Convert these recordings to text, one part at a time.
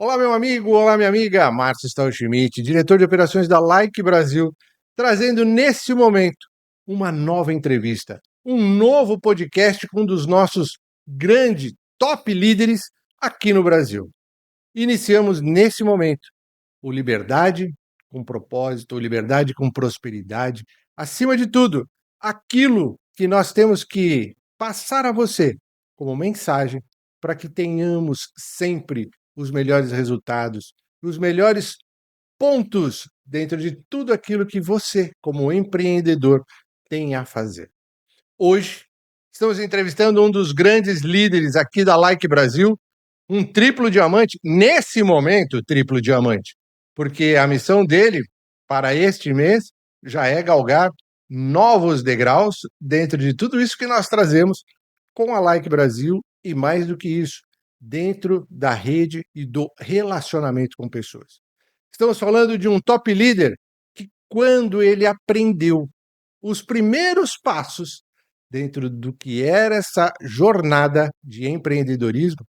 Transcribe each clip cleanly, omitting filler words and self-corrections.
Olá, meu amigo, olá, minha amiga. Márcio Stauschmidt, diretor de operações da Like Brasil, trazendo nesse momento uma nova entrevista, um novo podcast com um dos nossos grandes top líderes aqui no Brasil. Iniciamos nesse momento o Liberdade com propósito, o Liberdade com prosperidade. Acima de tudo, aquilo que nós temos que passar a você como mensagem para que tenhamos sempre os melhores resultados, os melhores pontos dentro de tudo aquilo que você, como empreendedor, tem a fazer. Hoje, estamos entrevistando um dos grandes líderes aqui da Like Brasil, um triplo diamante, nesse momento, triplo diamante, porque a missão dele para este mês já é galgar novos degraus dentro de tudo isso que nós trazemos com a Like Brasil e, mais do que isso, dentro da rede e do relacionamento com pessoas. Estamos falando de um top líder que, quando ele aprendeu os primeiros passos dentro do que era essa jornada de empreendedorismo,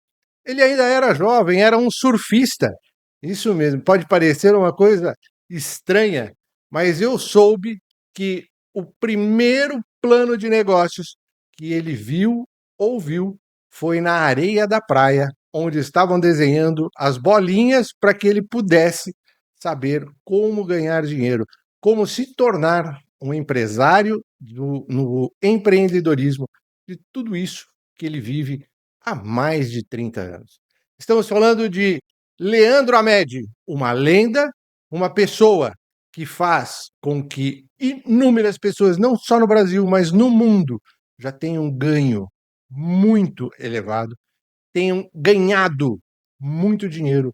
ele ainda era jovem, era um surfista. Isso mesmo, pode parecer uma coisa estranha, mas eu soube que o primeiro plano de negócios que ele viu, ouviu, foi na areia da praia, onde estavam desenhando as bolinhas para que ele pudesse saber como ganhar dinheiro, como se tornar um empresário no empreendedorismo, de tudo isso que ele vive há mais de 30 anos. Estamos falando de Leandro Hamed, uma lenda, uma pessoa que faz com que inúmeras pessoas, não só no Brasil, mas no mundo, já tenham um ganho muito elevado, tenham ganhado muito dinheiro,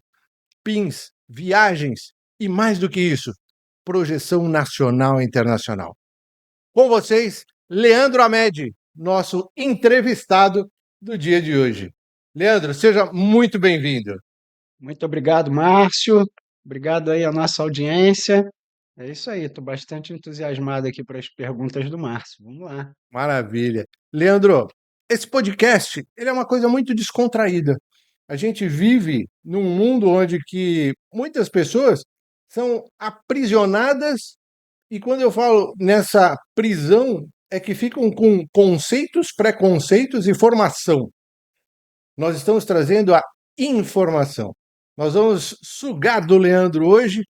pins, viagens e, mais do que isso, projeção nacional e internacional. Com vocês, Leandro Hamed, nosso entrevistado do dia de hoje. Leandro, seja muito bem-vindo. Muito obrigado, Márcio. Obrigado aí à nossa audiência. É isso aí, estou bastante entusiasmado aqui para as perguntas do Márcio. Vamos lá. Maravilha. Leandro, esse podcast, ele é uma coisa muito descontraída. A gente vive num mundo onde que muitas pessoas são aprisionadas, e quando eu falo nessa prisão, é que ficam com conceitos, preconceitos e formação. Nós estamos trazendo a informação. Nós vamos sugar do Leandro hoje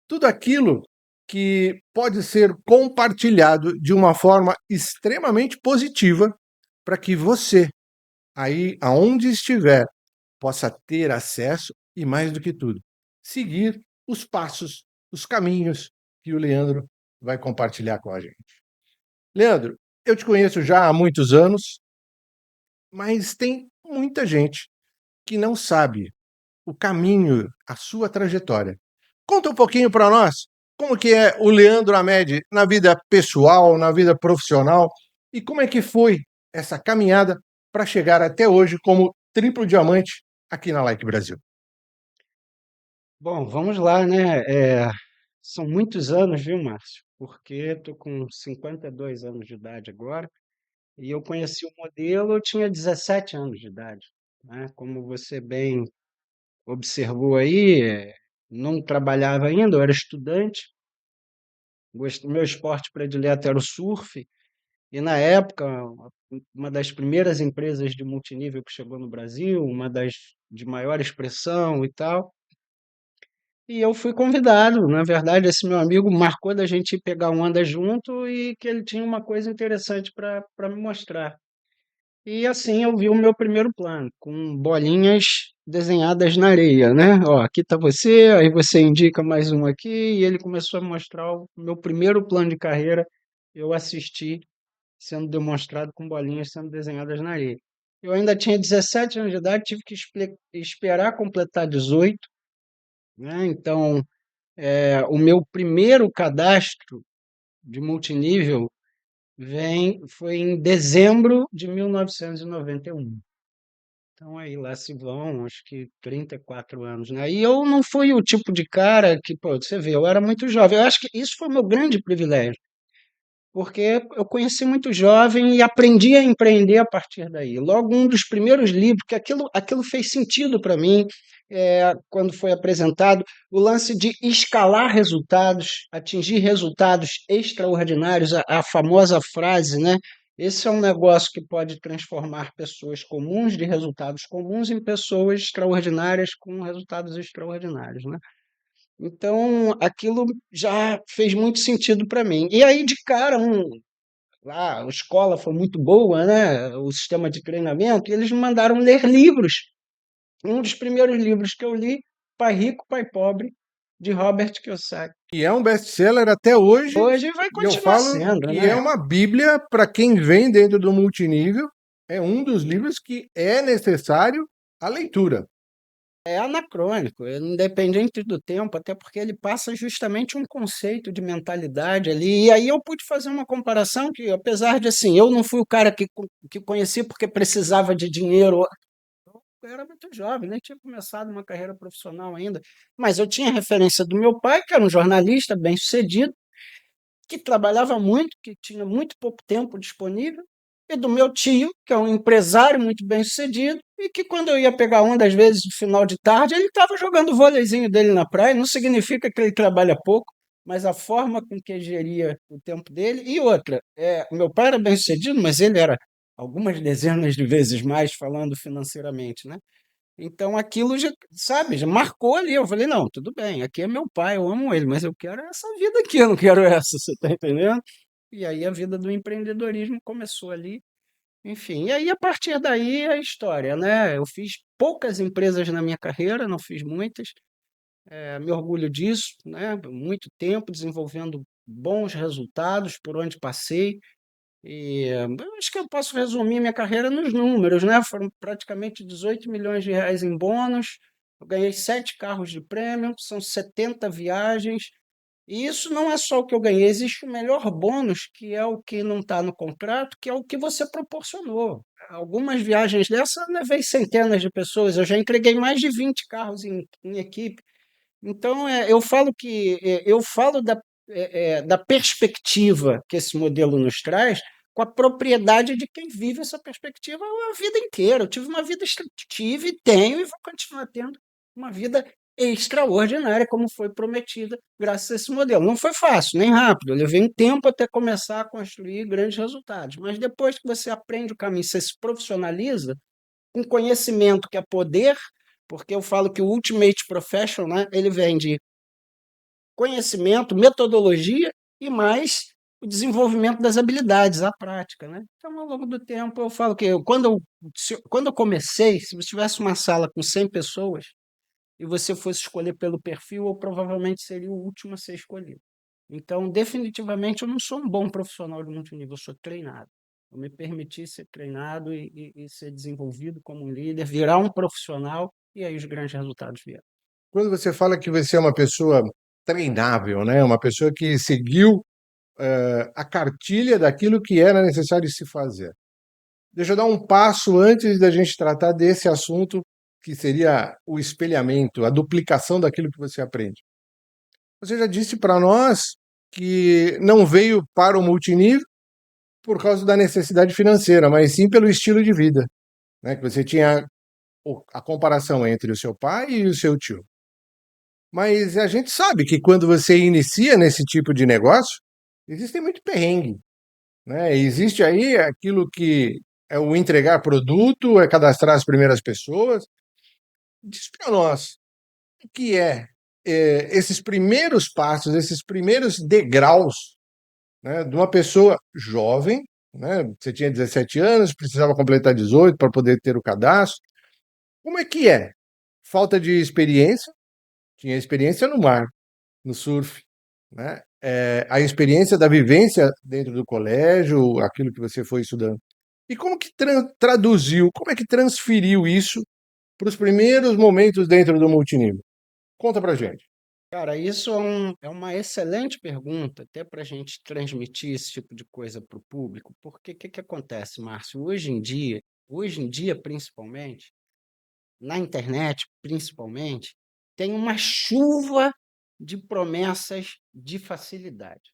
tudo aquilo que pode ser compartilhado de uma forma extremamente positiva para que você, aí aonde estiver, possa ter acesso e, mais do que tudo, seguir os passos, os caminhos que o Leandro vai compartilhar com a gente. Leandro, eu te conheço já há muitos anos, mas tem muita gente que não sabe o caminho, a sua trajetória. Conta um pouquinho para nós como que é o Leandro Hamed na vida pessoal, na vida profissional, e como é que foi essa caminhada para chegar até hoje como triplo diamante aqui na Like Brasil. Bom, vamos lá, né? São muitos anos, viu, Márcio? Porque estou com 52 anos de idade agora e eu conheci o modelo, eu tinha 17 anos de idade, né? Como você bem observou aí, não trabalhava ainda, eu era estudante, meu esporte predileto era o surf. E na época, uma das primeiras empresas de multinível que chegou no Brasil, uma das de maior expressão e tal. E eu fui convidado. Na verdade, esse meu amigo marcou da gente ir pegar uma onda junto e que ele tinha uma coisa interessante para me mostrar. E assim eu vi o meu primeiro plano, com bolinhas desenhadas na areia, né? Ó, aqui tá você, aí você indica mais um aqui, e ele começou a mostrar o meu primeiro plano de carreira. Eu assisti sendo demonstrado com bolinhas sendo desenhadas na areia. Eu ainda tinha 17 anos de idade, tive que esperar completar 18, né? Então, o meu primeiro cadastro de multinível foi em dezembro de 1991. Então, aí lá se vão, acho que 34 anos, né? E eu não fui o tipo de cara que, pô, você vê, eu era muito jovem. Eu acho que isso foi o meu grande privilégio, porque eu conheci muito jovem e aprendi a empreender a partir daí. Logo, um dos primeiros livros, que aquilo fez sentido para mim, quando foi apresentado, o lance de escalar resultados, atingir resultados extraordinários, a famosa frase, né? Esse é um negócio que pode transformar pessoas comuns de resultados comuns em pessoas extraordinárias com resultados extraordinários, né? Então, aquilo já fez muito sentido para mim. E aí, de cara, lá, a escola foi muito boa, né? O sistema de treinamento, e eles me mandaram ler livros. Um dos primeiros livros que eu li, Pai Rico, Pai Pobre, de Robert Kiyosaki. E é um best-seller até hoje, Hoje vai e eu continuar falo sendo, que é né? uma bíblia para quem vem dentro do multinível, é um dos livros que é necessário a leitura. É anacrônico, independente do tempo, até porque ele passa justamente um conceito de mentalidade ali. E aí eu pude fazer uma comparação que, apesar de assim, eu não fui o cara que conheci porque precisava de dinheiro. Eu era muito jovem, nem tinha começado uma carreira profissional ainda, mas eu tinha referência do meu pai, que era um jornalista bem-sucedido, que trabalhava muito, que tinha muito pouco tempo disponível, e do meu tio, que é um empresário muito bem-sucedido, e que quando eu ia pegar onda, às vezes, no final de tarde, ele estava jogando o vôleizinho dele na praia. Não significa que ele trabalha pouco, mas a forma com que ele geria o tempo dele. E outra, meu pai era bem-sucedido, mas ele era algumas dezenas de vezes mais falando financeiramente, né? Então aquilo já, sabe, já marcou ali. Eu falei, não, tudo bem, aqui é meu pai, eu amo ele, mas eu quero essa vida aqui, eu não quero essa, você tá entendendo? E aí a vida do empreendedorismo começou ali, enfim. E aí a partir daí a história, né? Eu fiz poucas empresas na minha carreira, não fiz muitas, me orgulho disso, né? Muito tempo desenvolvendo bons resultados por onde passei. E eu acho que eu posso resumir minha carreira nos números, né? Foram praticamente 18 milhões de reais em bônus, eu ganhei 7 carros de prêmio, são 70 viagens, e isso não é só o que eu ganhei, existe o melhor bônus, que é o que não está no contrato, que é o que você proporcionou. Algumas viagens dessas eu levei centenas de pessoas, eu já entreguei mais de 20 carros em equipe. Então, eu falo eu falo da perspectiva que esse modelo nos traz, com a propriedade de quem vive essa perspectiva a vida inteira. Eu tive uma vida, tive, tenho e vou continuar tendo uma vida extraordinária, como foi prometida, graças a esse modelo. Não foi fácil, nem rápido. Eu levei um tempo até começar a construir grandes resultados. Mas depois que você aprende o caminho, você se profissionaliza, com conhecimento que é poder, porque eu falo que o Ultimate Professional, né, ele vem de conhecimento, metodologia e mais o desenvolvimento das habilidades, a prática, né? Então, ao longo do tempo, eu falo que quando eu comecei, se você tivesse uma sala com 100 pessoas e você fosse escolher pelo perfil, eu provavelmente seria o último a ser escolhido. Então, definitivamente, eu não sou um bom profissional de multinível, eu sou treinado. Eu me permiti ser treinado e ser desenvolvido como um líder, virar um profissional, e aí os grandes resultados vieram. Quando você fala que você é uma pessoa treinável, né? Uma pessoa que seguiu a cartilha daquilo que era necessário se fazer. Deixa eu dar um passo antes da gente tratar desse assunto, que seria o espelhamento, a duplicação daquilo que você aprende. Você já disse para nós que não veio para o multinível por causa da necessidade financeira, mas sim pelo estilo de vida, né? Que você tinha a comparação entre o seu pai e o seu tio. Mas a gente sabe que quando você inicia nesse tipo de negócio, existe muito perrengue, né? Existe aí aquilo que é o entregar produto, é cadastrar as primeiras pessoas. Diz para nós o que esses primeiros passos, esses primeiros degraus, né, de uma pessoa jovem, né? Você tinha 17 anos, precisava completar 18 para poder ter o cadastro. Como é que é? Falta de experiência, tinha experiência no mar, no surf, né? A experiência da vivência dentro do colégio, aquilo que você foi estudando. E como que traduziu, como é que transferiu isso para os primeiros momentos dentro do multinível? Conta pra gente. Cara, isso é uma excelente pergunta, até para a gente transmitir esse tipo de coisa para o público, porque o que que acontece, Márcio? Hoje em dia, principalmente, na internet, principalmente, tem uma chuva de promessas de facilidade.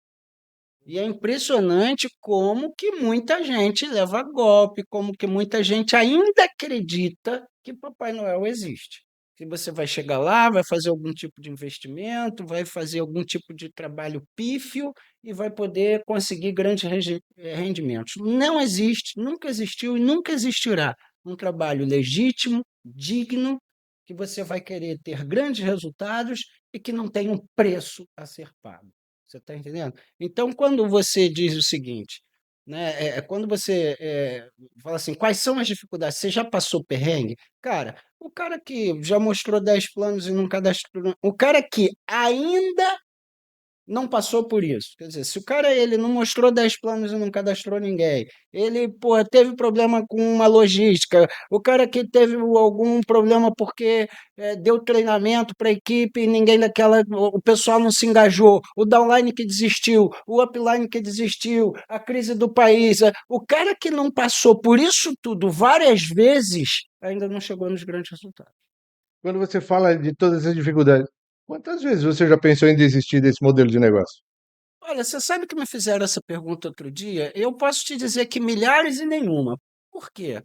E é impressionante como que muita gente leva golpe, como que muita gente ainda acredita que Papai Noel existe. que você vai chegar lá, vai fazer algum tipo de investimento, vai fazer algum tipo de trabalho pífio e vai poder conseguir grandes rendimentos. Não existe, nunca existiu e nunca existirá um trabalho legítimo, digno, que você vai querer ter grandes resultados e que não tem um preço a ser pago. Você está entendendo? Então, quando você diz o seguinte, né, quando você fala assim, quais são as dificuldades? Você já passou perrengue? Cara, o cara que já mostrou 10 planos e não cadastrou, o cara que ainda não passou por isso. Quer dizer, se o cara ele não mostrou 10 planos e não cadastrou ninguém, ele, pô, teve problema com uma logística, o cara que teve algum problema porque deu treinamento para a equipe e ninguém daquela, o pessoal não se engajou, o downline que desistiu, o upline que desistiu, a crise do país, o cara que não passou por isso tudo várias vezes ainda não chegou nos grandes resultados. Quando você fala de todas essas dificuldades, quantas vezes você já pensou em desistir desse modelo de negócio? Olha, você sabe que me fizeram essa pergunta outro dia? Eu posso te dizer que milhares e nenhuma. Por quê?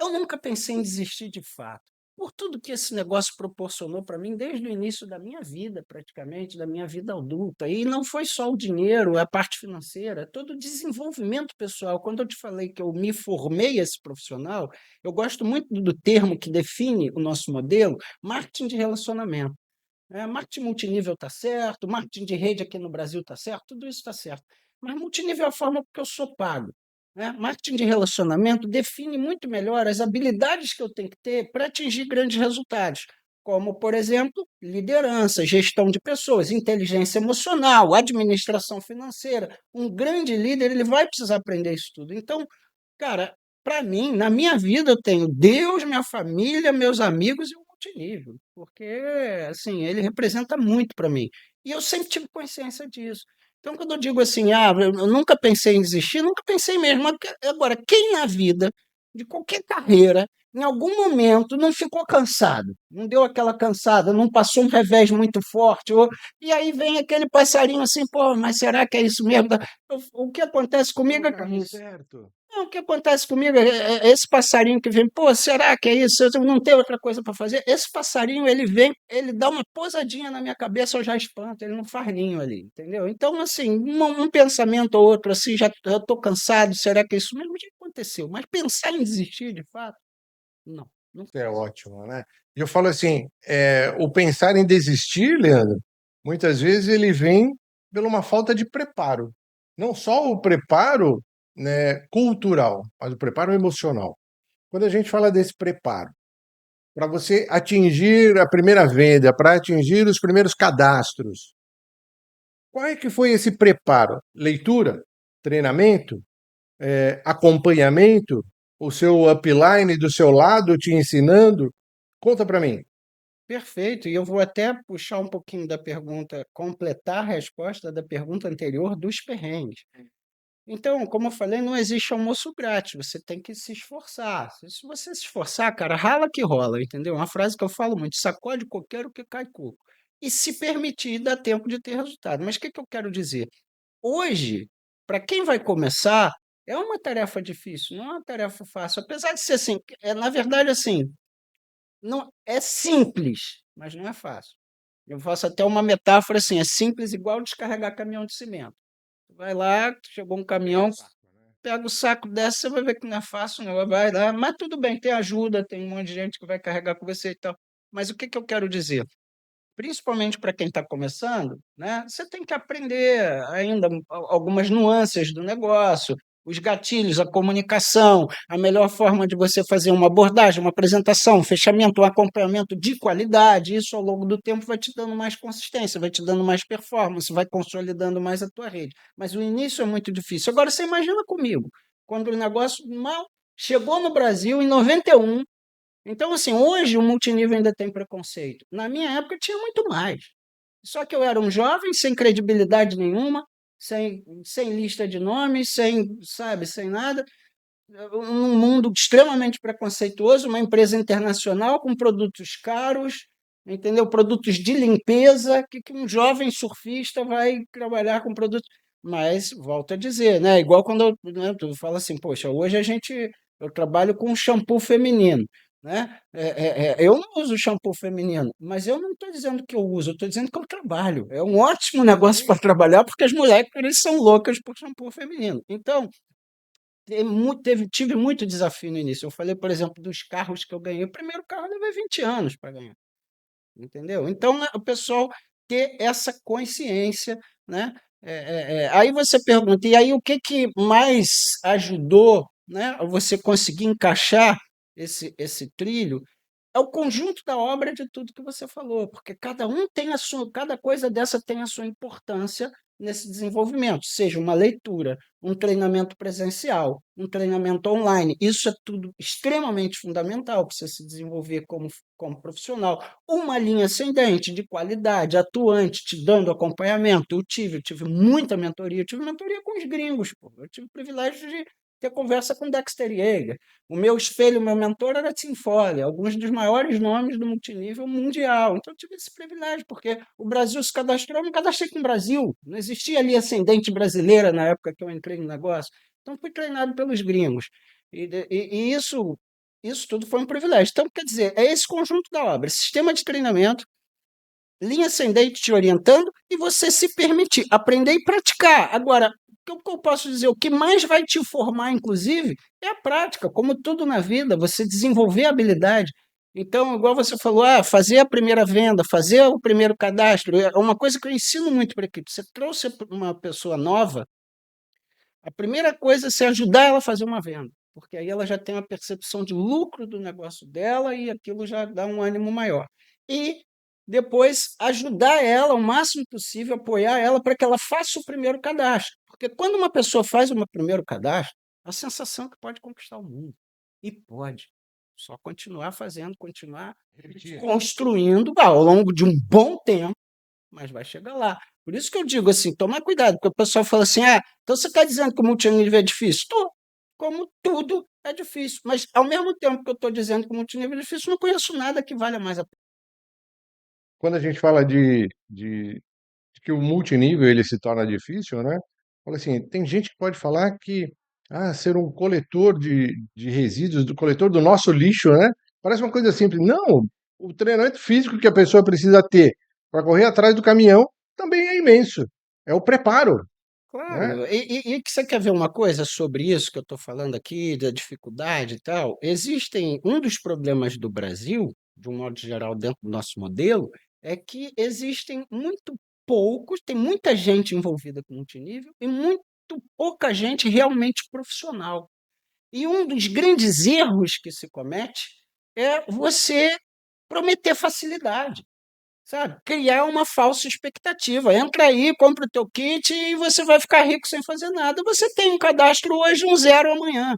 Eu nunca pensei em desistir de fato. Por tudo que esse negócio proporcionou para mim desde o início da minha vida, praticamente, da minha vida adulta. E não foi só o dinheiro, a parte financeira, todo o desenvolvimento pessoal. Quando eu te falei que eu me formei esse profissional, eu gosto muito do termo que define o nosso modelo, marketing de relacionamento. Marketing multinível está certo, marketing de rede aqui no Brasil está certo, tudo isso está certo. Mas multinível é a forma que eu sou pago. Marketing de relacionamento define muito melhor as habilidades que eu tenho que ter para atingir grandes resultados, como, por exemplo, liderança, gestão de pessoas, inteligência emocional, administração financeira. Um grande líder ele vai precisar aprender isso tudo. Então, cara, para mim, na minha vida, eu tenho Deus, minha família, meus amigos e o multinível, porque assim, ele representa muito para mim. E eu sempre tive consciência disso. Então, quando eu digo assim, eu nunca pensei em desistir, nunca pensei mesmo. Agora, quem na vida, de qualquer carreira, em algum momento não ficou cansado, não deu aquela cansada, não passou um revés muito forte, e aí vem aquele passarinho assim, pô, mas será que é isso mesmo? O que acontece Tô no comigo é caminho isso. certo. Não, o que acontece comigo é esse passarinho que vem, pô, será que é isso? Eu não tenho outra coisa para fazer. Esse passarinho, ele vem, ele dá uma pousadinha na minha cabeça, eu já espanto, ele não faz ninho ali, entendeu? Então, assim, um pensamento ou outro, assim, já eu tô cansado, será que é isso mesmo? Já aconteceu, mas pensar em desistir, de fato, não, não Isso é fiz. ótimo, né? E eu falo assim, o pensar em desistir, Leandro, muitas vezes ele vem pela uma falta de preparo. Não só o preparo, né, cultural, mas o preparo emocional. Quando a gente fala desse preparo, para você atingir a primeira venda, para atingir os primeiros cadastros, qual é que foi esse preparo? Leitura, treinamento, acompanhamento, o seu upline do seu lado te ensinando? Conta para mim. Perfeito, e eu vou até puxar um pouquinho da pergunta, completar a resposta da pergunta anterior dos perrengues. Então, como eu falei, não existe almoço grátis, você tem que se esforçar. Se você se esforçar, cara, rala que rola, entendeu? Uma frase que eu falo muito, sacode coqueiro que cai coco. E se permitir, dá tempo de ter resultado. Mas o que que eu quero dizer? Hoje, para quem vai começar, é uma tarefa difícil, não é uma tarefa fácil. Apesar de ser assim, na verdade, assim, não é simples, mas não é fácil. Eu faço até uma metáfora assim, é simples igual descarregar caminhão de cimento. Vai lá, chegou um caminhão, pega o saco dessa, você vai ver que não é fácil, não vai lá, mas tudo bem, tem ajuda, tem um monte de gente que vai carregar com você e tal. Mas o que que eu quero dizer? Principalmente para quem está começando, né, você tem que aprender ainda algumas nuances do negócio, os gatilhos, a comunicação, a melhor forma de você fazer uma abordagem, uma apresentação, um fechamento, um acompanhamento de qualidade. Isso ao longo do tempo vai te dando mais consistência, vai te dando mais performance, vai consolidando mais a tua rede. Mas o início é muito difícil. Agora você imagina comigo, quando o negócio mal chegou no Brasil em 91. Então, assim, hoje o multinível ainda tem preconceito. Na minha época tinha muito mais. Só que eu era um jovem sem credibilidade nenhuma, sem lista de nomes, sem, sabe, sem nada, num mundo extremamente preconceituoso, uma empresa internacional com produtos caros, entendeu? Produtos de limpeza, que um jovem surfista vai trabalhar com produtos. Mas, volto a dizer, né? Igual quando eu, né, tu fala assim, poxa, hoje eu trabalho com shampoo feminino. né? Eu não uso shampoo feminino, mas eu não estou dizendo que eu uso, eu estou dizendo que eu trabalho. É um ótimo negócio para trabalhar, porque as mulheres são loucas por shampoo feminino. Então, tive muito desafio no início. Eu falei, por exemplo, dos carros que eu ganhei. O primeiro carro eu levei 20 anos para ganhar, entendeu? Então, o pessoal ter essa consciência, né? Aí você pergunta, e aí o que que mais ajudou, né, a você conseguir encaixar esse trilho? É o conjunto da obra de tudo que você falou, porque cada coisa dessa tem a sua importância nesse desenvolvimento, seja uma leitura, um treinamento presencial, um treinamento online. Isso é tudo extremamente fundamental para você se desenvolver como profissional. Uma linha ascendente de qualidade, atuante, te dando acompanhamento. Eu tive muita mentoria, eu tive mentoria com os gringos, pô. Eu tive o privilégio de ter conversa com Dexter Yeager. O meu espelho, o meu mentor era Tim Foley, alguns dos maiores nomes do multinível mundial. Então, eu tive esse privilégio, porque o Brasil se cadastrou, eu me cadastrei com o Brasil. Não existia ali ascendente brasileira na época que eu entrei no negócio. Então, fui treinado pelos gringos. E isso tudo foi um privilégio. Então, quer dizer, é esse conjunto da obra, sistema de treinamento, linha ascendente te orientando e você se permitir aprender e praticar. Agora, o que eu posso dizer? O que mais vai te formar, inclusive, é a prática. Como tudo na vida, você desenvolver a habilidade. Então, igual você falou, fazer a primeira venda, fazer o primeiro cadastro, é uma coisa que eu ensino muito para a equipe. Você trouxe uma pessoa nova, a primeira coisa é você ajudar ela a fazer uma venda, porque aí ela já tem uma percepção de lucro do negócio dela e aquilo já dá um ânimo maior. E depois ajudar ela o máximo possível, apoiar ela para que ela faça o primeiro cadastro. Porque quando uma pessoa faz o primeiro cadastro, a sensação é que pode conquistar o mundo. E pode. Só continuar fazendo, continuar Repetir. construindo ao longo de um bom tempo, mas vai chegar lá. Por isso que eu digo assim, tomar cuidado, porque o pessoal fala assim, então você está dizendo que o multinível é difícil? Estou, como tudo é difícil, mas ao mesmo tempo que eu estou dizendo que o multinível é difícil, não conheço nada que valha mais a pena. Quando a gente fala de que o multinível ele se torna difícil, né? Fala assim, tem gente que pode falar que ser um coletor de resíduos, do coletor do nosso lixo, né? Parece uma coisa simples. Não, o treinamento físico que a pessoa precisa ter para correr atrás do caminhão também é imenso. É o preparo, né? Claro, e que você quer ver uma coisa sobre isso que eu estou falando aqui, da dificuldade e tal? Um dos problemas do Brasil, de um modo geral, dentro do nosso modelo, é que existem tem muita gente envolvida com multinível e muito pouca gente realmente profissional. E um dos grandes erros que se comete é você prometer facilidade, sabe? Criar uma falsa expectativa. Entra aí, compra o teu kit e você vai ficar rico sem fazer nada. Você tem um cadastro hoje, um zero amanhã.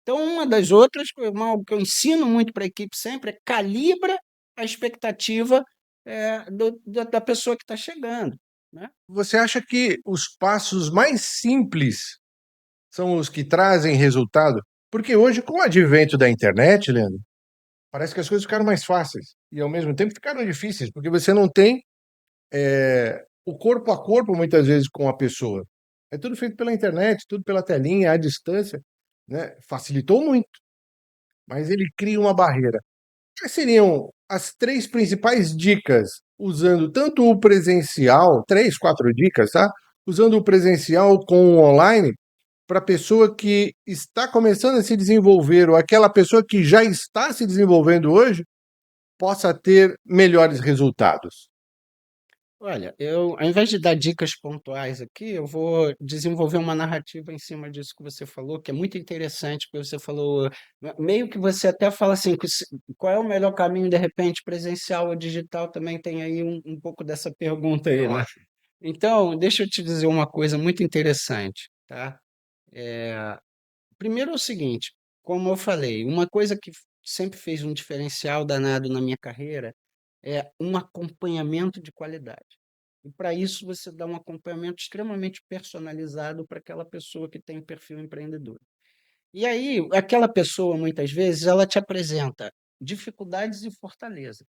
Então, uma das outras, algo que eu ensino muito para a equipe sempre, é calibra a expectativa da pessoa que está chegando, né? Você acha que os passos mais simples são os que trazem resultado? Porque hoje, com o advento da internet, Leandro, parece que as coisas ficaram mais fáceis e ao mesmo tempo ficaram difíceis, porque você não tem o corpo a corpo muitas vezes com a pessoa. É tudo feito pela internet, tudo pela telinha, à distância, né? Facilitou muito, mas ele cria uma barreira. Quais seriam as três principais dicas usando tanto o presencial, três, quatro dicas, tá? Usando o presencial com o online para a pessoa que está começando a se desenvolver ou aquela pessoa que já está se desenvolvendo hoje possa ter melhores resultados. Olha, ao invés de dar dicas pontuais aqui, eu vou desenvolver uma narrativa em cima disso que você falou, que é muito interessante, porque você falou, meio que você até fala assim, qual é o melhor caminho, de repente, presencial ou digital, também tem aí um pouco dessa pergunta É aí, né? ótimo. Então, deixa eu te dizer uma coisa muito interessante, tá? Primeiro é o seguinte, como eu falei, uma coisa que sempre fez um diferencial danado na minha carreira é um acompanhamento de qualidade. E para isso você dá um acompanhamento extremamente personalizado para aquela pessoa que tem perfil empreendedor. E aí, aquela pessoa, muitas vezes, ela te apresenta dificuldades e fortaleza.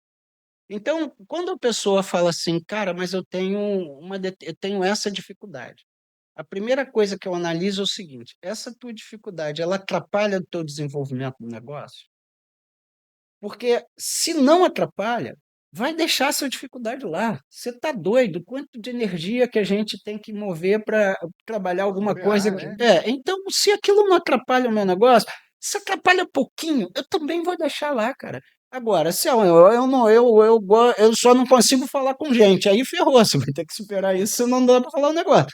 Então, quando a pessoa fala assim, cara, mas eu tenho essa dificuldade. A primeira coisa que eu analiso é o seguinte: essa tua dificuldade, ela atrapalha o teu desenvolvimento do negócio? Porque se não atrapalha, vai deixar essa dificuldade lá. Você está doido? Quanto de energia que a gente tem que mover para trabalhar Se alguma coisa bobear, que. né? Então, se aquilo não atrapalha o meu negócio, se atrapalha pouquinho, eu também vou deixar lá, cara. Agora, se eu não, eu só não consigo falar com gente, aí ferrou, você vai ter que superar isso, senão não dá para falar o negócio.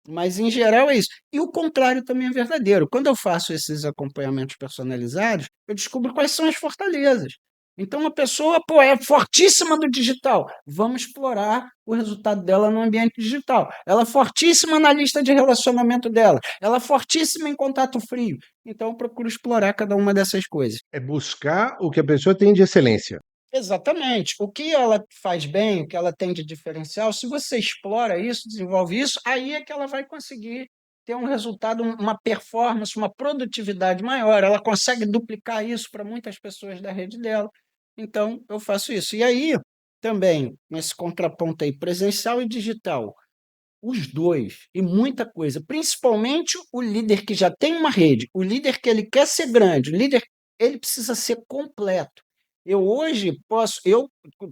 Mas, em geral, é isso. E o contrário também é verdadeiro. Quando eu faço esses acompanhamentos personalizados, eu descubro quais são as fortalezas. Então, a pessoa, pô, é fortíssima no digital. Vamos explorar o resultado dela no ambiente digital. Ela é fortíssima na lista de relacionamento dela. Ela é fortíssima em contato frio. Então, eu procuro explorar cada uma dessas coisas. É buscar o que a pessoa tem de excelência. Exatamente. O que ela faz bem, o que ela tem de diferencial, se você explora isso, desenvolve isso, aí é que ela vai conseguir ter um resultado, uma performance, uma produtividade maior. Ela consegue duplicar isso para muitas pessoas da rede dela. Então, eu faço isso. E aí, também, nesse contraponto aí, presencial e digital, os dois, e muita coisa, principalmente o líder que já tem uma rede, o líder que ele quer ser grande, o líder, ele precisa ser completo. Eu hoje eu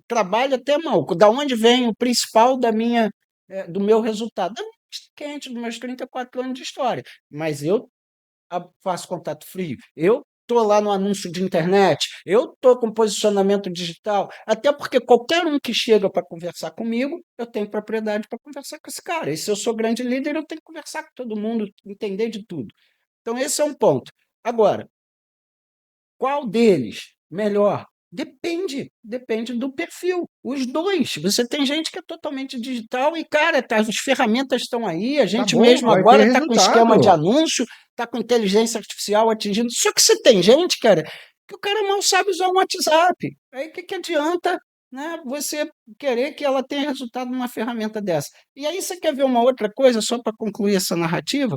trabalho até mal. Da onde vem o principal do meu resultado? Da minha quente, dos meus 34 anos de história. Mas eu faço contato frio, eu estou lá no anúncio de internet, eu estou com posicionamento digital, até porque qualquer um que chega para conversar comigo, eu tenho propriedade para conversar com esse cara. E se eu sou grande líder, eu tenho que conversar com todo mundo, entender de tudo. Então, esse é um ponto. Agora, qual deles melhor? Depende do perfil. Os dois. Você tem gente que é totalmente digital e, cara, as ferramentas estão aí. A Tá gente bom, mesmo vai ter agora está com esquema de resultado. anúncio, está com inteligência artificial atingindo. Só que você tem gente, cara, que o cara mal sabe usar um WhatsApp. Aí o que adianta, né, você querer que ela tenha resultado numa ferramenta dessa? E aí você quer ver uma outra coisa, só para concluir essa narrativa?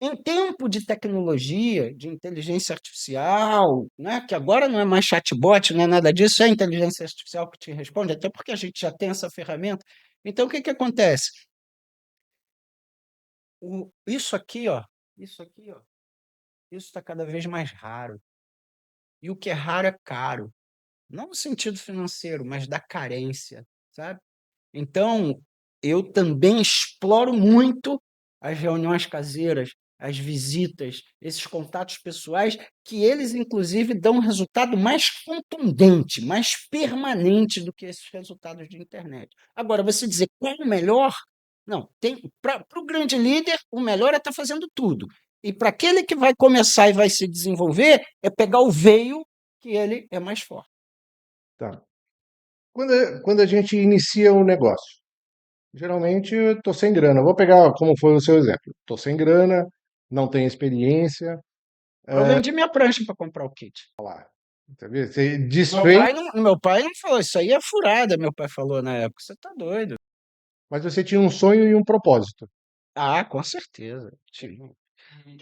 Em tempo de tecnologia, de inteligência artificial, né, que agora não é mais chatbot, não é nada disso, é inteligência artificial que te responde, até porque a gente já tem essa ferramenta. Então, o que que acontece? Isso aqui, ó, isso aqui, ó, isso está cada vez mais raro. E o que é raro é caro. Não no sentido financeiro, mas da carência, sabe? Então, eu também exploro muito as reuniões caseiras, as visitas, esses contatos pessoais, que eles, inclusive, dão um resultado mais contundente, mais permanente do que esses resultados de internet. Agora, você dizer qual é o melhor? Não, para o grande líder, o melhor é estar fazendo tudo. E para aquele que vai começar e vai se desenvolver, é pegar o veio que ele é mais forte. Tá. Quando a gente inicia um negócio, geralmente eu tô sem grana. Vou pegar como foi o seu exemplo. Tô sem grana, não tenho experiência. Eu vendi minha prancha para comprar o kit. Lá, tá vendo? Você desfez, Meu pai não falou, isso aí é furada, meu pai falou na época, você tá doido. mas você tinha um sonho e um propósito. Ah, com certeza. Tinha.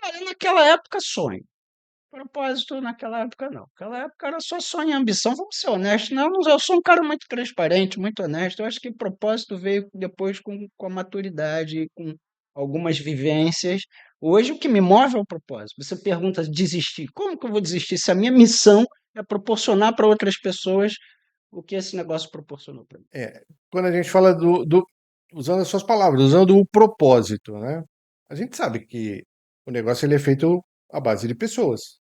Olha, naquela época, sonho. Propósito, naquela época, não. Naquela época era só sonho e ambição, vamos ser honestos. Não, eu sou um cara muito transparente, muito honesto. Eu acho que propósito veio depois com a maturidade, com algumas vivências. Hoje, o que me move é o propósito. Você pergunta, desistir. Como que eu vou desistir se a minha missão é proporcionar para outras pessoas o que esse negócio proporcionou para mim? É, quando a gente fala usando as suas palavras, usando o propósito, né? A gente sabe que o negócio ele é feito à base de pessoas,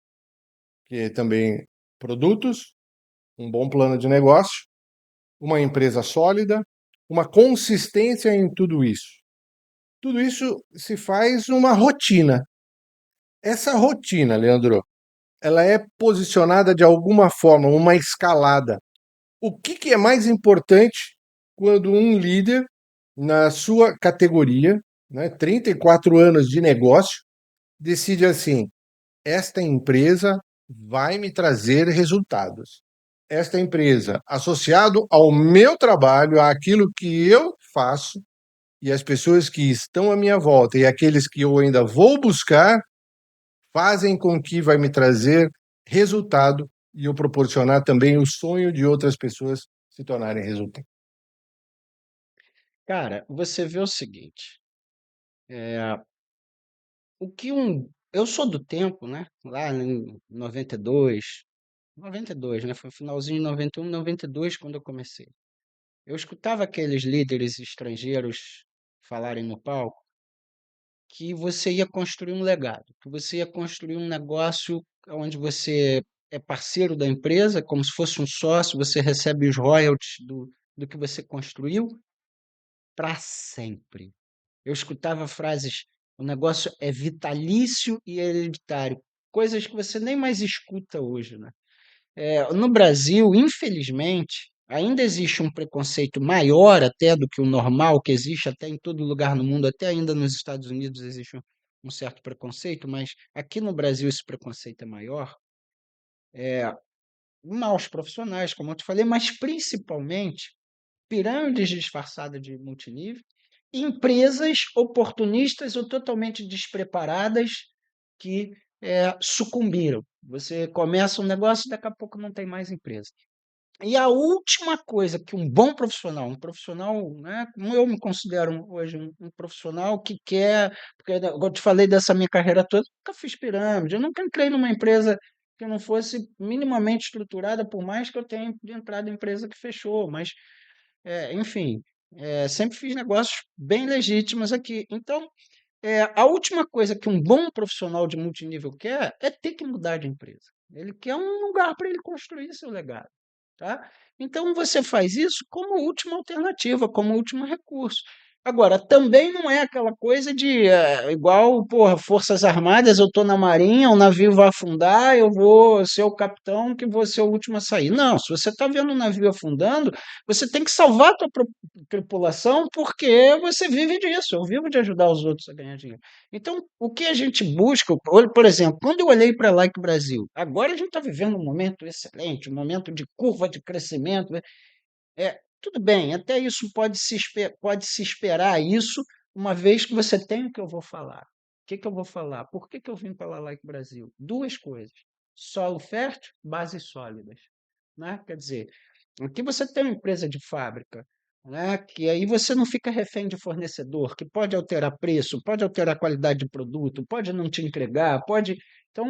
que é também produtos, um bom plano de negócio, uma empresa sólida, uma consistência em tudo isso. Tudo isso se faz uma rotina. Essa rotina, Leandro, ela é posicionada de alguma forma, uma escalada. O que, que é mais importante quando um líder, na sua categoria, né, 34 anos de negócio, decide assim: esta empresa vai me trazer resultados. Esta empresa, associado ao meu trabalho, àquilo que eu faço, e as pessoas que estão à minha volta e aqueles que eu ainda vou buscar, fazem com que vai me trazer resultado e eu proporcionar também o sonho de outras pessoas se tornarem resultado. Cara, você vê o seguinte, eu sou do tempo, né? Lá em 92. 92, né? Foi finalzinho de 91, 92 quando eu comecei. Eu escutava aqueles líderes estrangeiros falarem no palco que você ia construir um legado, que você ia construir um negócio onde você é parceiro da empresa, como se fosse um sócio, você recebe os royalties do que você construiu para sempre. Eu escutava frases, o negócio é vitalício e hereditário, coisas que você nem mais escuta hoje, né? No Brasil, infelizmente, ainda existe um preconceito maior até do que o normal, que existe até em todo lugar no mundo, até ainda nos Estados Unidos existe um certo preconceito, mas aqui no Brasil esse preconceito é maior. Maus profissionais, como eu te falei, mas principalmente pirâmides disfarçadas de multinível, empresas oportunistas ou totalmente despreparadas que sucumbiram. Você começa um negócio e daqui a pouco não tem mais empresa. E a última coisa que um profissional, né, como eu me considero hoje um profissional que quer, porque eu te falei dessa minha carreira toda, nunca fiz pirâmide, eu nunca entrei numa empresa que não fosse minimamente estruturada, por mais que eu tenha entrado em empresa que fechou, mas enfim, sempre fiz negócios bem legítimos aqui. Então, a última coisa que um bom profissional de multinível quer é ter que mudar de empresa. Ele quer um lugar para ele construir seu legado, tá? Então, você faz isso como última alternativa, como último recurso. Agora, também não é aquela coisa de igual, porra, Forças Armadas, eu estou na Marinha, o navio vai afundar, eu vou ser o capitão que vou ser o último a sair. Não, se você está vendo o navio afundando, você tem que salvar a tua tripulação porque você vive disso. Eu vivo de ajudar os outros a ganhar dinheiro. Então, o que a gente busca, por exemplo, quando eu olhei para a Like Brasil, agora a gente está vivendo um momento excelente, um momento de curva de crescimento, né? Tudo bem, até isso pode se esperar isso, uma vez que você tem o que eu vou falar. O que eu vou falar? Por que eu vim para a Like Brasil? Duas coisas: solo fértil, bases sólidas. Né? Quer dizer, aqui você tem uma empresa de fábrica, né? Que aí você não fica refém de fornecedor, que pode alterar preço, pode alterar a qualidade de produto, pode não te entregar, pode. Então,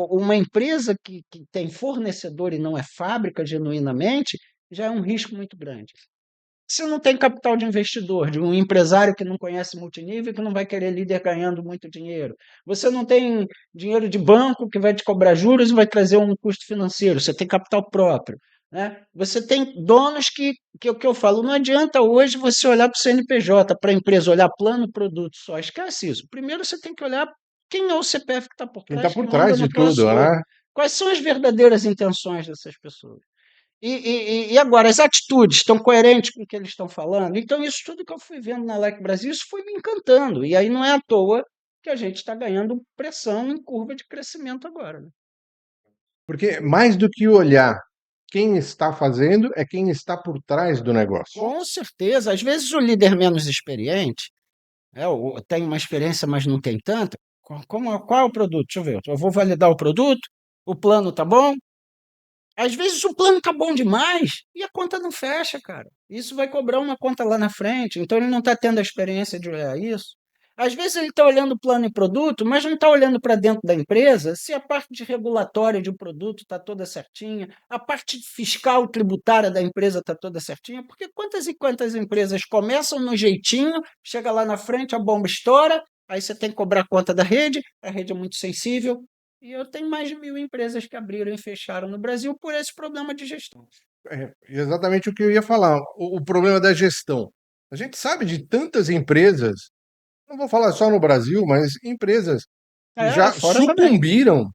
uma empresa que tem fornecedor e não é fábrica genuinamente, já é um risco muito grande. Se não tem capital de investidor, de um empresário que não conhece multinível, que não vai querer líder ganhando muito dinheiro. Você não tem dinheiro de banco que vai te cobrar juros e vai trazer um custo financeiro. Você tem capital próprio. Né? Você tem donos que o que eu falo, não adianta hoje você olhar para o CNPJ, para a empresa, olhar plano, produto só. Esquece isso. Primeiro você tem que olhar quem é o CPF que está por Quem está trás, que por manda trás de naquela tudo, sua. né? Quais são as verdadeiras intenções dessas pessoas? E agora, as atitudes estão coerentes com o que eles estão falando? Então, isso tudo que eu fui vendo na Like Brasil, isso foi me encantando. E aí não é à toa que a gente está ganhando pressão em curva de crescimento agora. Né? Porque mais do que olhar quem está fazendo, é quem está por trás do negócio. Com certeza. Às vezes o líder menos experiente, tem uma experiência, mas não tem tanta. Qual é o produto? Deixa eu ver. Eu vou validar o produto, o plano está bom, às vezes o plano tá bom demais e a conta não fecha, cara. Isso vai cobrar uma conta lá na frente, então ele não está tendo a experiência de olhar isso. Às vezes ele está olhando o plano e produto, mas não está olhando para dentro da empresa se a parte de regulatória de um produto está toda certinha, a parte fiscal tributária da empresa está toda certinha, porque quantas e quantas empresas começam no jeitinho, chega lá na frente, a bomba estoura, aí você tem que cobrar a conta da rede, a rede é muito sensível, e eu tenho mais de 1.000 empresas que abriram e fecharam no Brasil por esse problema de gestão. É exatamente o que eu ia falar, o problema da gestão. A gente sabe de tantas empresas, não vou falar só no Brasil, mas empresas que Lá já fora também. sucumbiram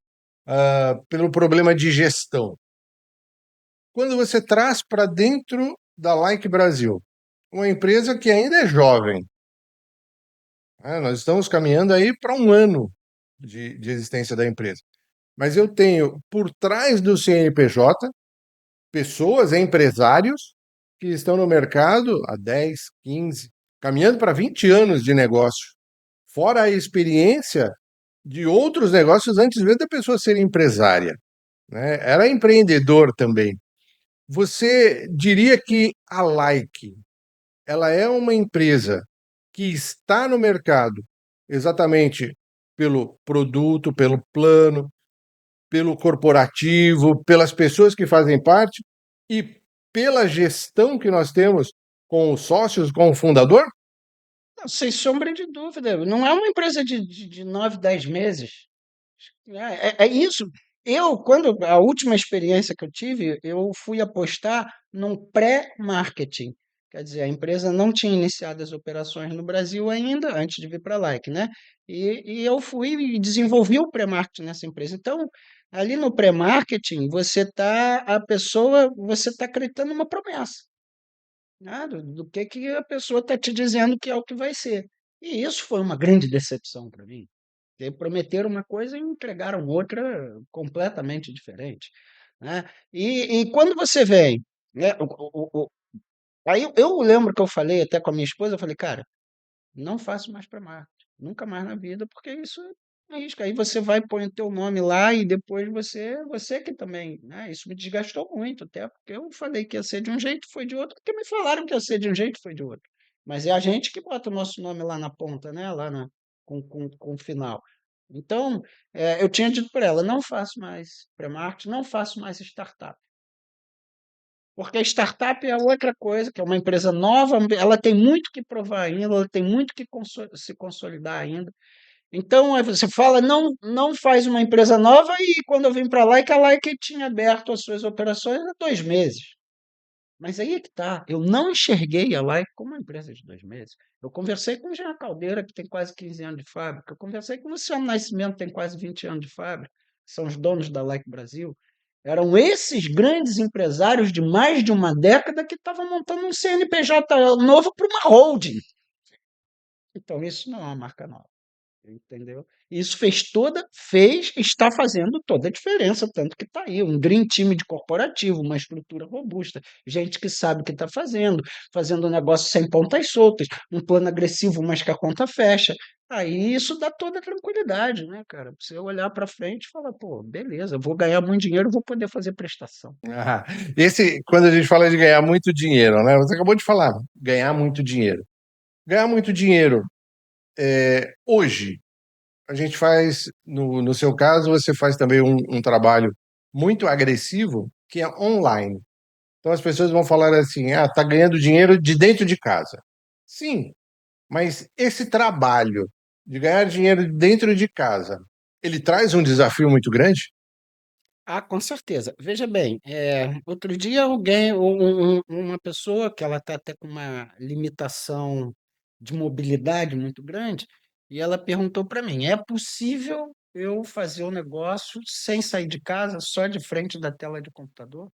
pelo problema de gestão. Quando você traz para dentro da Like Brasil, uma empresa que ainda é jovem, né? Nós estamos caminhando aí para um ano de existência da empresa. Mas eu tenho por trás do CNPJ pessoas, empresários que estão no mercado há 10, 15, caminhando para 20 anos de negócio, fora a experiência de outros negócios antes mesmo da pessoa ser empresária, né? Era empreendedor também. Você diria que a Like, ela é uma empresa que está no mercado exatamente pelo produto, pelo plano, pelo corporativo, pelas pessoas que fazem parte e pela gestão que nós temos com os sócios, com o fundador? Não, sem sombra de dúvida. Não é uma empresa de 9, 10 meses. É isso. Quando a última experiência que eu tive, eu fui apostar num pré-marketing. Quer dizer, a empresa não tinha iniciado as operações no Brasil ainda, antes de vir para a Like, né? E eu fui e desenvolvi o pré-marketing nessa empresa. Então, ali no pré-marketing, você está acreditando numa promessa, né? Do que a pessoa está te dizendo que é o que vai ser. E isso foi uma grande decepção para mim. Prometeram uma coisa e entregaram outra completamente diferente, né? E quando você vem, né? Aí eu lembro que eu falei até com a minha esposa, eu falei, cara, não faço mais para marketing, nunca mais na vida, porque isso é risco. Aí você vai põe o teu nome lá e depois você que também, né? Isso me desgastou muito, até porque eu falei que ia ser de um jeito, foi de outro, porque me falaram que ia ser de um jeito, foi de outro. Mas é a gente que bota o nosso nome lá na ponta, né? Lá com o final. Então, eu tinha dito para ela, não faço mais pré-marketing, não faço mais startup. Porque a startup é outra coisa, que é uma empresa nova, ela tem muito que provar ainda, ela tem muito que se consolidar ainda. Então, aí você fala, não, não faz uma empresa nova, e quando eu vim para lá, é que a Like tinha aberto as suas operações há 2 meses. Mas aí é que tá, eu não enxerguei a Like como uma empresa de 2 meses. Eu conversei com o Jean Caldeira, que tem quase 15 anos de fábrica, eu conversei com o Luciano Nascimento, que tem quase 20 anos de fábrica, que são os donos da Like Brasil. Eram esses grandes empresários de mais de uma década que estavam montando um CNPJ novo para uma holding. Então, isso não é uma marca nova. Entendeu? Isso está fazendo toda a diferença, tanto que está aí um Dream Team de corporativo, uma estrutura robusta, gente que sabe o que está fazendo um negócio sem pontas soltas, um plano agressivo, mas que a conta fecha. Aí isso dá toda a tranquilidade, né, cara? Você olhar para frente e falar, pô, beleza, vou ganhar muito dinheiro, vou poder fazer prestação. Ah, quando a gente fala de ganhar muito dinheiro, né? Você acabou de falar, ganhar muito dinheiro. Ganhar muito dinheiro hoje, a gente faz, no seu caso, você faz também um trabalho muito agressivo, que é online. Então as pessoas vão falar assim: ah, tá ganhando dinheiro de dentro de casa. Sim, mas esse trabalho de ganhar dinheiro dentro de casa, ele traz um desafio muito grande? Ah, com certeza. Veja bem, outro dia uma pessoa que ela está até com uma limitação de mobilidade muito grande, e ela perguntou para mim: é possível eu fazer o negócio sem sair de casa, só de frente da tela de computador?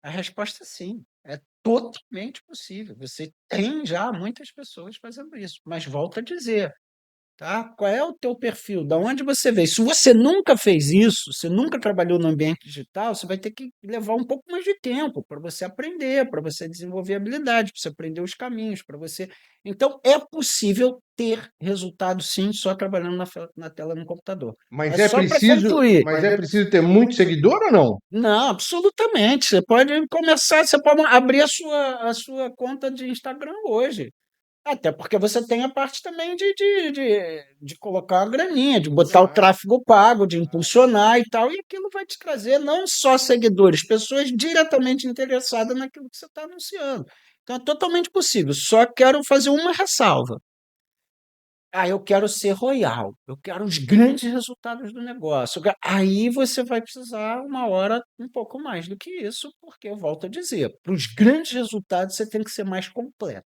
A resposta é sim, é totalmente possível. Você tem já muitas pessoas fazendo isso, mas volto a dizer, tá? Qual é o teu perfil? Da onde você veio? Se você nunca fez isso, você nunca trabalhou no ambiente digital, você vai ter que levar um pouco mais de tempo para você aprender, para você desenvolver habilidade, para você aprender os caminhos, para você. Então, é possível ter resultado sim, só trabalhando na tela no computador. Mas É é só para preciso, concluir. mas é preciso ter muito seguidor ou não? Não, absolutamente. Você pode começar, você pode abrir a sua conta de Instagram hoje. Até porque você tem a parte também de colocar a graninha, de botar o Claro. tráfego pago, de impulsionar e tal, e aquilo vai te trazer não só seguidores, pessoas diretamente interessadas naquilo que você está anunciando. Então é totalmente possível. Só quero fazer uma ressalva. Ah, eu quero ser royal, eu quero os grandes resultados do negócio. Aí você vai precisar uma hora um pouco mais do que isso, porque eu volto a dizer, para os grandes resultados você tem que ser mais completo.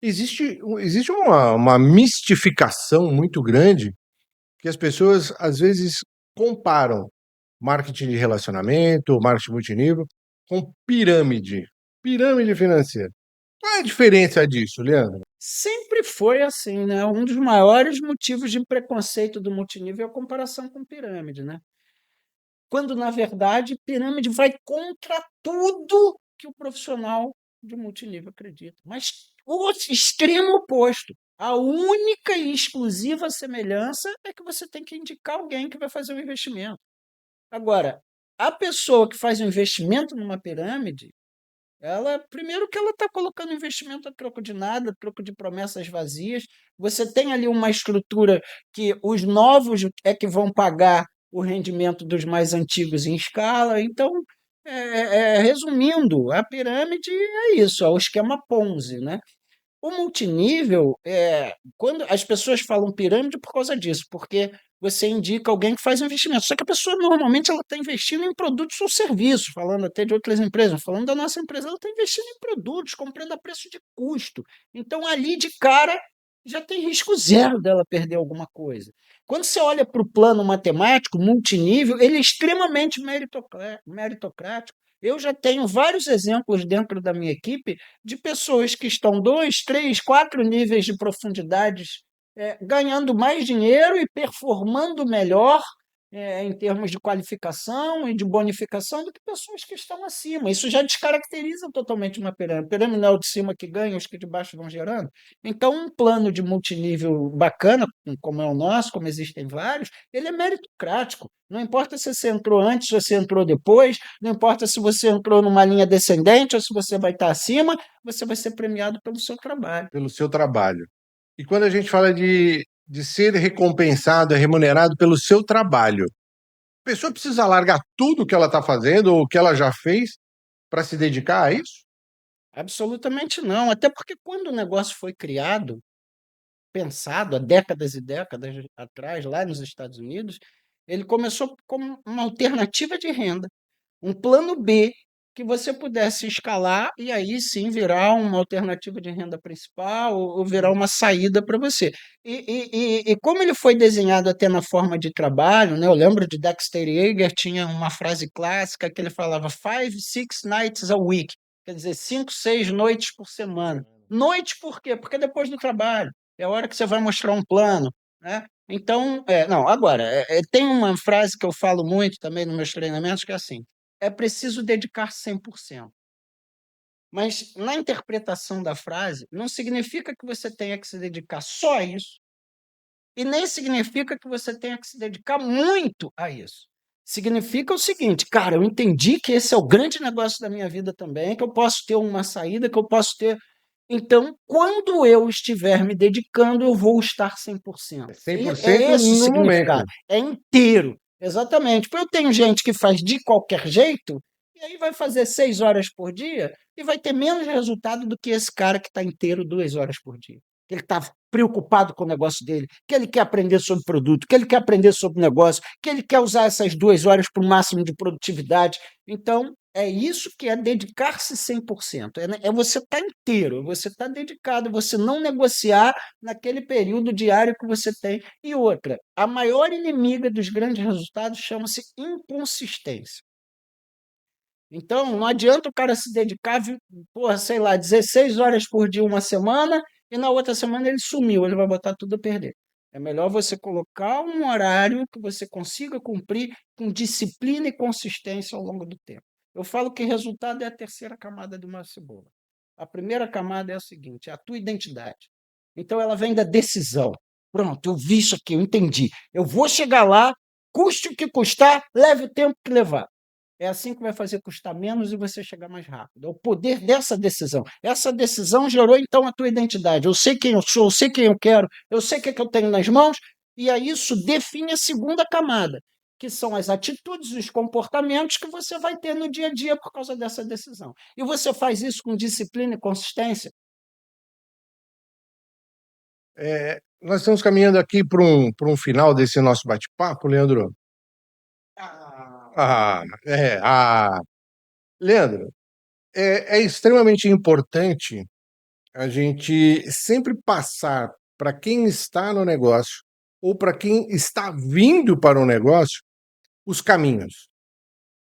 Existe uma mistificação muito grande que as pessoas às vezes comparam marketing de relacionamento, marketing multinível, com pirâmide financeira. Qual é a diferença disso, Leandro? Sempre foi assim, né? Um dos maiores motivos de preconceito do multinível é a comparação com pirâmide, né? Quando, na verdade, pirâmide vai contra tudo que o profissional de multinível acredita. Mas o extremo oposto. A única e exclusiva semelhança é que você tem que indicar alguém que vai fazer o investimento. Agora, a pessoa que faz o investimento numa pirâmide, primeiro que ela está colocando investimento a troco de nada, a troco de promessas vazias. Você tem ali uma estrutura que os novos é que vão pagar o rendimento dos mais antigos em escala. Então, resumindo, a pirâmide é isso, é o esquema Ponzi, né? O multinível, quando as pessoas falam pirâmide por causa disso, porque você indica alguém que faz investimento. Só que a pessoa normalmente ela está investindo em produtos ou serviços, falando até de outras empresas, falando da nossa empresa, ela está investindo em produtos, comprando a preço de custo. Então, ali de cara, já tem risco zero dela perder alguma coisa. Quando você olha para o plano matemático, multinível, ele é extremamente meritocrático. Eu já tenho vários exemplos dentro da minha equipe de pessoas que estão 2, 3, 4 níveis de profundidades, ganhando mais dinheiro e performando melhor, em termos de qualificação e de bonificação do que pessoas que estão acima. Isso já descaracteriza totalmente uma pirâmide. A pirâmide não é o de cima que ganha, os que de baixo vão gerando. Então, um plano de multinível bacana, como é o nosso, como existem vários, ele é meritocrático. Não importa se você entrou antes ou se entrou depois, não importa se você entrou numa linha descendente ou se você vai estar acima, você vai ser premiado pelo seu trabalho. Pelo seu trabalho. E quando a gente fala de ser recompensado, remunerado pelo seu trabalho, a pessoa precisa largar tudo que ela está fazendo ou que ela já fez para se dedicar a isso? Absolutamente não. Até porque quando o negócio foi criado, pensado há décadas e décadas atrás, lá nos Estados Unidos, ele começou como uma alternativa de renda, um plano B que você pudesse escalar e aí sim virar uma alternativa de renda principal ou virar uma saída para você. E como ele foi desenhado até na forma de trabalho, né? Eu lembro de Dexter Yeager, tinha uma frase clássica que ele falava 5, 6 nights a week, quer dizer, 5, 6 noites por semana. Noite por quê? Porque é depois do trabalho, é a hora que você vai mostrar um plano, né? Então, não, agora, tem uma frase que eu falo muito também nos meus treinamentos, que é assim: é preciso dedicar 100%. Mas na interpretação da frase, não significa que você tenha que se dedicar só a isso, e nem significa que você tenha que se dedicar muito a isso. Significa o seguinte, cara, eu entendi que esse é o grande negócio da minha vida também, que eu posso ter uma saída, que eu posso ter. Então, quando eu estiver me dedicando, eu vou estar 100%. É cem E por é cento esse o no momento. significado, é inteiro. Exatamente. Porque eu tenho gente que faz de qualquer jeito, e aí vai fazer 6 horas por dia e vai ter menos resultado do que esse cara que está inteiro 2 horas por dia. Ele está preocupado com o negócio dele, que ele quer aprender sobre produto, que ele quer aprender sobre negócio, que ele quer usar essas 2 horas para o máximo de produtividade. Então, é isso que é dedicar-se 100%. É você estar inteiro, você estar dedicado, você não negociar naquele período diário que você tem. E outra, a maior inimiga dos grandes resultados chama-se inconsistência. Então, não adianta o cara se dedicar, porra, sei lá, 16 horas por dia uma semana e na outra semana ele sumiu, ele vai botar tudo a perder. É melhor você colocar um horário que você consiga cumprir com disciplina e consistência ao longo do tempo. Eu falo que resultado é a terceira camada de uma cebola. A primeira camada é a seguinte, é a tua identidade. Então, ela vem da decisão. Pronto, eu vi isso aqui, eu entendi. Eu vou chegar lá, custe o que custar, leve o tempo que levar. É assim que vai fazer custar menos e você chegar mais rápido. É o poder dessa decisão. Essa decisão gerou, então, a tua identidade. Eu sei quem eu sou, eu sei quem eu quero, eu sei o que, é que eu tenho nas mãos, e aí isso define a segunda camada, que são as atitudes e os comportamentos que você vai ter no dia a dia por causa dessa decisão. E você faz isso com disciplina e consistência. Nós estamos caminhando aqui para um final desse nosso bate-papo, Leandro. Ah, é, ah, Leandro, é extremamente importante a gente sempre passar para quem está no negócio ou para quem está vindo para o negócio os caminhos.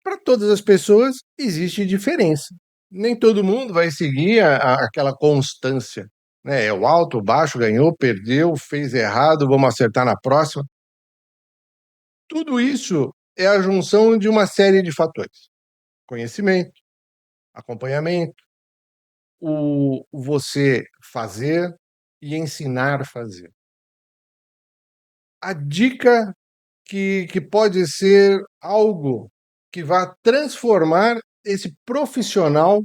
Para todas as pessoas existe diferença. Nem todo mundo vai seguir aquela constância, né? É o alto, o baixo, ganhou, perdeu, fez errado, vamos acertar na próxima. Tudo isso é a junção de uma série de fatores: conhecimento, acompanhamento, o você fazer e ensinar a fazer. A dica que pode ser algo que vá transformar esse profissional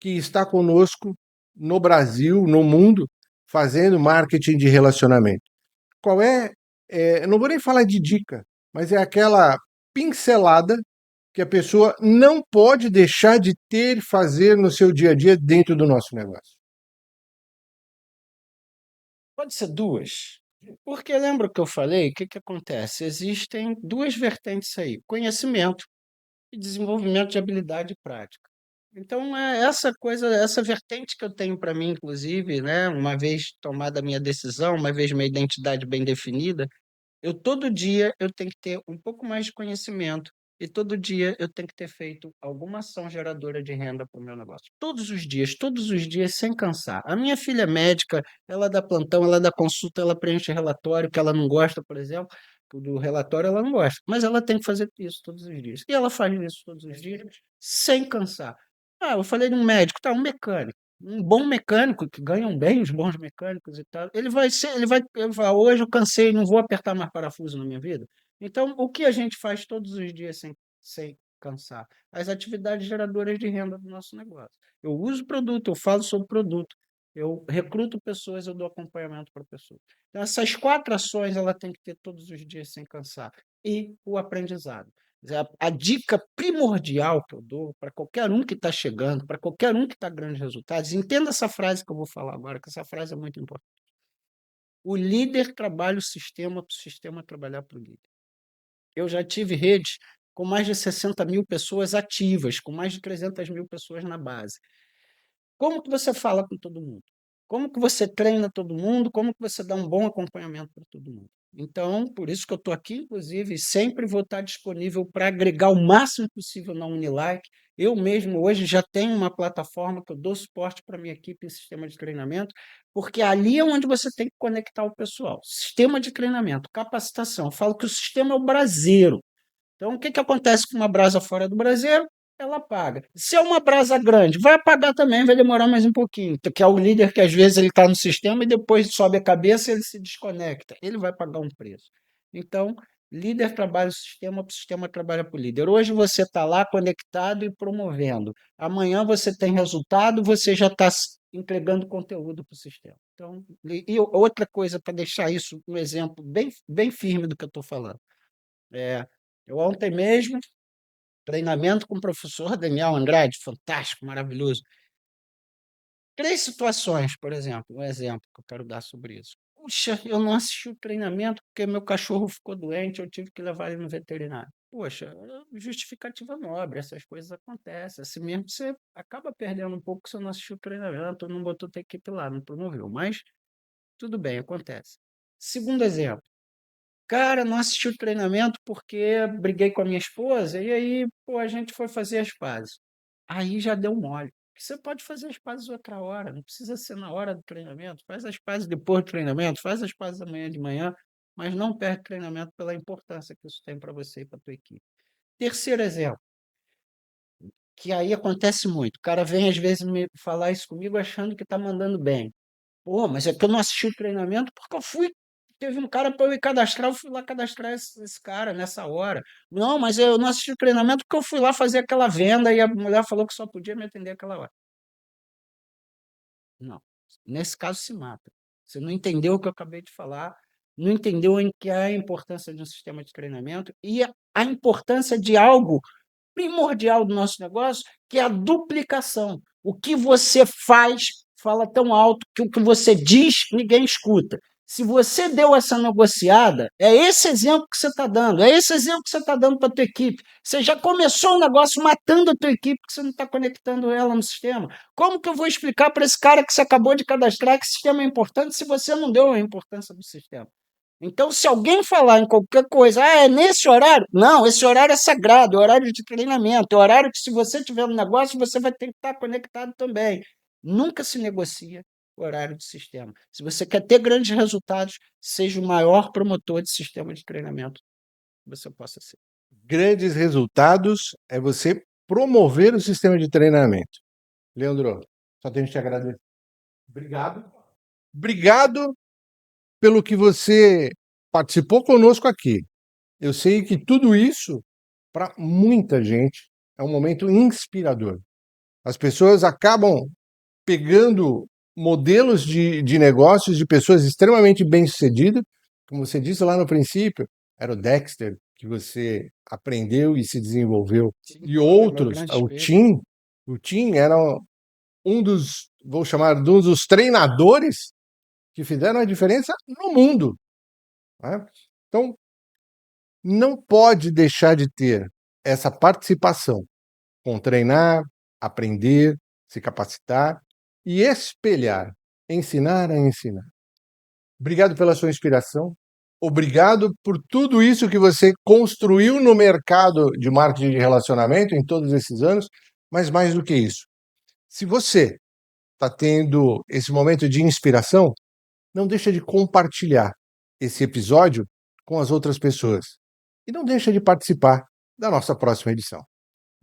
que está conosco no Brasil, no mundo, fazendo marketing de relacionamento. Qual é? Eu não vou nem falar de dica, mas é aquela pincelada que a pessoa não pode deixar de ter e fazer no seu dia a dia dentro do nosso negócio? Pode ser duas. Porque lembra o que eu falei? O que que acontece? Existem duas vertentes aí: conhecimento e desenvolvimento de habilidade prática. Então, é essa coisa, essa vertente que eu tenho para mim, inclusive, né? Uma vez tomada a minha decisão, uma vez minha identidade bem definida, eu todo dia eu tenho que ter um pouco mais de conhecimento e todo dia eu tenho que ter feito alguma ação geradora de renda para o meu negócio. Todos os dias, sem cansar. A minha filha é médica, ela dá plantão, ela dá consulta, ela preenche relatório que ela não gosta, por exemplo, do relatório ela não gosta, mas ela tem que fazer isso todos os dias. E ela faz isso todos os dias, sem cansar. Ah, eu falei de um médico, tá, um mecânico. Um bom mecânico, que ganham bem os bons mecânicos e tal, ele vai, hoje eu cansei, não vou apertar mais parafuso na minha vida. Então, o que a gente faz todos os dias sem cansar? As atividades geradoras de renda do nosso negócio. Eu uso produto, eu falo sobre produto, eu recruto pessoas, eu dou acompanhamento para pessoas. Então, essas quatro ações ela tem que ter todos os dias sem cansar. E o aprendizado. A dica primordial que eu dou para qualquer um que está chegando, para qualquer um que está grandes resultados, entenda essa frase que eu vou falar agora, que essa frase é muito importante. O líder trabalha o sistema para o sistema trabalhar para o líder. Eu já tive redes com mais de 60 mil pessoas ativas, com mais de 300 mil pessoas na base. Como que você fala com todo mundo? Como que você treina todo mundo? Como que você dá um bom acompanhamento para todo mundo? Então, por isso que eu estou aqui, inclusive, sempre vou estar disponível para agregar o máximo possível na Unilike. Eu mesmo hoje já tenho uma plataforma que eu dou suporte para a minha equipe em sistema de treinamento, porque ali é onde você tem que conectar o pessoal. Sistema de treinamento, capacitação. Eu falo que o sistema é o braseiro. Então, o que que acontece com uma brasa fora do braseiro? Ela apaga. Se é uma brasa grande, vai apagar também, vai demorar mais um pouquinho. Que é o líder que às vezes ele está no sistema e depois sobe a cabeça e ele se desconecta. Ele vai pagar um preço. Então, líder trabalha o sistema trabalha para o líder. Hoje você está lá conectado e promovendo. Amanhã você tem resultado, você já está entregando conteúdo para o sistema. Então, e outra coisa para deixar isso um exemplo bem firme do que eu estou falando. É, eu ontem mesmo, treinamento com o professor Daniel Andrade, fantástico, maravilhoso. Três situações, por exemplo, um exemplo que eu quero dar sobre isso. Puxa, eu não assisti o treinamento porque meu cachorro ficou doente, eu tive que levar ele no veterinário. Poxa, justificativa nobre, essas coisas acontecem. Assim mesmo você acaba perdendo um pouco se você não assistiu o treinamento, não botou tua equipe lá, não promoveu. Mas tudo bem, acontece. Segundo exemplo. Cara, não assisti o treinamento porque briguei com a minha esposa e aí, pô, a gente foi fazer as pazes. Aí já deu mole. Você pode fazer as pazes outra hora, não precisa ser na hora do treinamento. Faz as pazes depois do treinamento, faz as pazes amanhã de manhã, mas não perde o treinamento pela importância que isso tem para você e para a tua equipe. Terceiro exemplo, que aí acontece muito. O cara vem às vezes me falar isso comigo achando que está mandando bem. Pô, mas é que eu não assisti o treinamento porque eu fui. Teve um cara para eu ir cadastrar, eu fui lá cadastrar esse cara nessa hora. Não, mas eu não assisti o treinamento porque eu fui lá fazer aquela venda e a mulher falou que só podia me atender aquela hora. Não. Nesse caso se mata. Você não entendeu o que eu acabei de falar, não entendeu em que é a importância de um sistema de treinamento e a importância de algo primordial do nosso negócio, que é a duplicação. O que você faz fala tão alto que o que você diz ninguém escuta. Se você deu essa negociada, é esse exemplo que você está dando, é esse exemplo que você está dando para a tua equipe. Você já começou o negócio matando a tua equipe porque você não está conectando ela no sistema. Como que eu vou explicar para esse cara que você acabou de cadastrar que o sistema é importante se você não deu a importância do sistema? Então, se alguém falar em qualquer coisa, é nesse horário? Não, esse horário é sagrado, é horário de treinamento, é horário que, se você tiver no negócio, você vai ter que estar conectado também. Nunca se negocia o horário de sistema. Se você quer ter grandes resultados, seja o maior promotor de sistema de treinamento que você possa ser. Grandes resultados é você promover o sistema de treinamento. Leandro, só tenho que te agradecer. Obrigado. Obrigado pelo que você participou conosco aqui. Eu sei que tudo isso, para muita gente, é um momento inspirador. As pessoas acabam pegando modelos de negócios de pessoas extremamente bem-sucedidas, como você disse lá no princípio, era o Dexter que você aprendeu e se desenvolveu. Sim, E foi meu outros, grande espelho. O Tim era um dos, vou chamar, de um dos treinadores que fizeram a diferença no mundo, né? Então, não pode deixar de ter essa participação com treinar, aprender, se capacitar e espelhar, ensinar a ensinar. Obrigado pela sua inspiração. Obrigado por tudo isso que você construiu no mercado de marketing de relacionamento em todos esses anos, mas mais do que isso, se você está tendo esse momento de inspiração, não deixa de compartilhar esse episódio com as outras pessoas. E não deixa de participar da nossa próxima edição.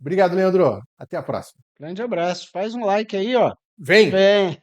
Obrigado, Leandro. Até a próxima. Grande abraço. Faz um like aí, ó. Vem! Vem.